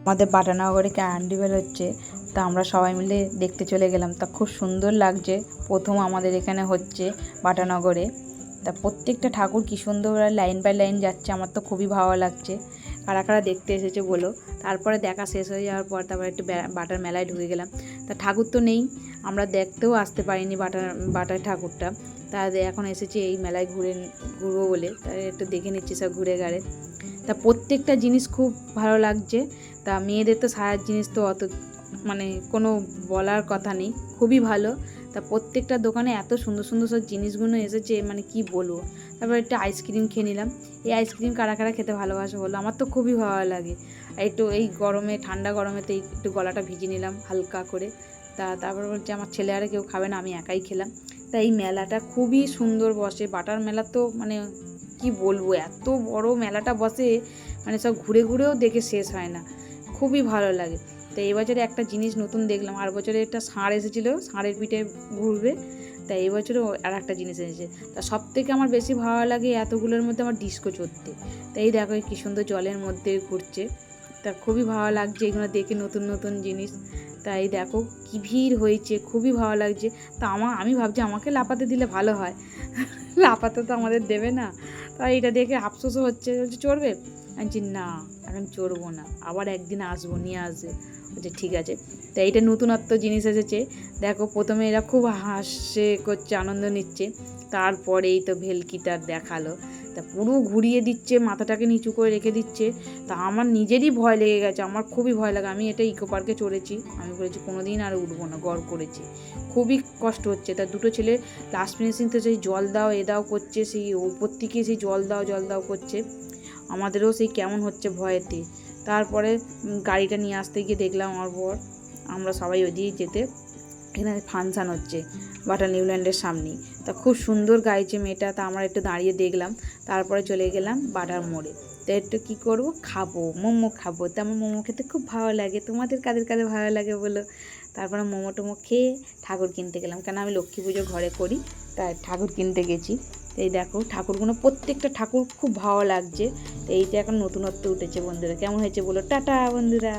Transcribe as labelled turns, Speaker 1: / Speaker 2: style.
Speaker 1: আমাদের বাটানগরে ক্যান্ডিভেল হচ্ছে, তা আমরা সবাই মিলে দেখতে চলে গেলাম। তা খুব সুন্দর লাগছে, প্রথম আমাদের এখানে হচ্ছে বাটানগরে। তা প্রত্যেকটা ঠাকুর কী সুন্দর লাইন বাই লাইন যাচ্ছে, আমার তো খুবই ভালো লাগছে। কারা কারা দেখতে এসেছে বলো। তারপরে দেখা শেষ হয়ে যাওয়ার পর তারপরে একটু বাটার মেলায় ঢুকে গেলাম। তা ঠাকুর তো নেই, আমরা দেখতেও আসতে পারিনি বাটার ঠাকুরটা। তা এখন এসেছি এই মেলায় ঘুরবো বলে, তাই একটু দেখে নিচ্ছি সব ঘুরে ঘাড়ে। তা প্রত্যেকটা জিনিস খুব ভালো লাগছে। তা মেয়েদের তো সাজার জিনিস তো অত মানে কোনো বলার কথা নেই, খুবই ভালো। তা প্রত্যেকটা দোকানে এত সুন্দর সুন্দর সব জিনিসগুলো এসেছে, মানে কি বলবো। তারপর একটা আইসক্রিম খেয়ে নিলাম। এই আইসক্রিম কারা কারা খেতে ভালোবাসে বলো, আমার তো খুবই ভালো লাগে। একটু এই গরমে, ঠান্ডা গরমেতে একটু গলাটা ভিজিয়ে নিলাম হালকা করে। তারপর বলছে আমার ছেলে আর কেউ খাবে না, আমি একাই খেলাম। তা এই মেলাটা খুবই সুন্দর বসে, বাটার মেলা তো মানে কি বলবো, এত বড় মেলাটা বসে, মানে সব ঘুরে ঘুরেও দেখে শেষ হয় না, খুবই ভালো লাগে। তো এই বছরে একটা জিনিস নতুন দেখলাম, আর বছরে একটা ষাঁড় এসেছিলো, ষাঁড়ের পিঠে ঘুরবে। তা এই বছরে আর একটা জিনিস এসেছে। তা সব থেকে আমার বেশি ভালো লাগে এতগুলোর মধ্যে আমার ডিস্কো চড়তে। তো এই দেখো কী সুন্দর জলের মধ্যে ঘুরছে, তা খুবই ভালো লাগছে এগুলো দেখে, নতুন নতুন জিনিস। তাই দেখো কী ভিড় হয়েছে, খুবই ভালো লাগছে। তা আমি ভাবছি আমাকে লাফাতে দিলে ভালো হয়, লাফাতে তো আমাদের দেবে না। তাই এটা দেখে আফসোসও হচ্ছে, বলছে চড়বে, আমি না এখন চড়বো না, আবার একদিন আসবো, নিয়ে আসবে। বলছে ঠিক আছে। তো এইটা নতুনত্ব জিনিস এসেছে। দেখো প্রথমে এরা খুব হাসছে করছে, আনন্দ নিচ্ছে। তারপরেই তো ভেলকিটার দেখালো, তা পুরো ঘুরিয়ে দিচ্ছে, মাথাটাকে নিচু করে রেখে দিচ্ছে। তা আমার নিজেরই ভয় লেগে গেছে, আমার খুবই ভয় লাগে। আমি এটা ইকো পার্কে চড়েছি, আমি বলেছি কোনো দিন আর উঠবো না, গড় করেছি, খুবই কষ্ট হচ্ছে। তা দুটো ছেলে লাস্ট ফিনিশিং তো সেই জল দাও এ দাও করছে, সেই ওপর থেকে সেই জল দাও করছে, আমাদেরও সেই কেমন হচ্ছে ভয়েতে। তারপরে গাড়িটা নিয়ে আসতে গিয়ে দেখলাম আমার বর, আমরা সবাই ওদিকে যেতে, এখানে ফাংশান হচ্ছে বাটা নিউল্যান্ডের সামনেই। তা খুব সুন্দর গাইছে মেয়েটা, তা আমরা একটু দাঁড়িয়ে দেখলাম। তারপরে চলে গেলাম বাটার মোড়ে। তো একটু কী করবো, খাবো মোমো খাবো। তো আমার মোমো খেতে খুব ভালো লাগে, তোমাদের কাদের কাদের ভালো লাগে বলো। তারপরে মোমো টোমো খেয়ে ঠাকুর কিনতে গেলাম, কেন আমি লক্ষ্মী পুজো ঘরে করি, তাই ঠাকুর কিনতে গেছি। তো এই দেখো ঠাকুরগুলো, প্রত্যেকটা ঠাকুর খুব ভালো লাগছে। তো এইটা এখন নতুনত্ব উঠেছে বন্ধুরা, কেমন হয়েছে বলো, টাটা বন্ধুরা।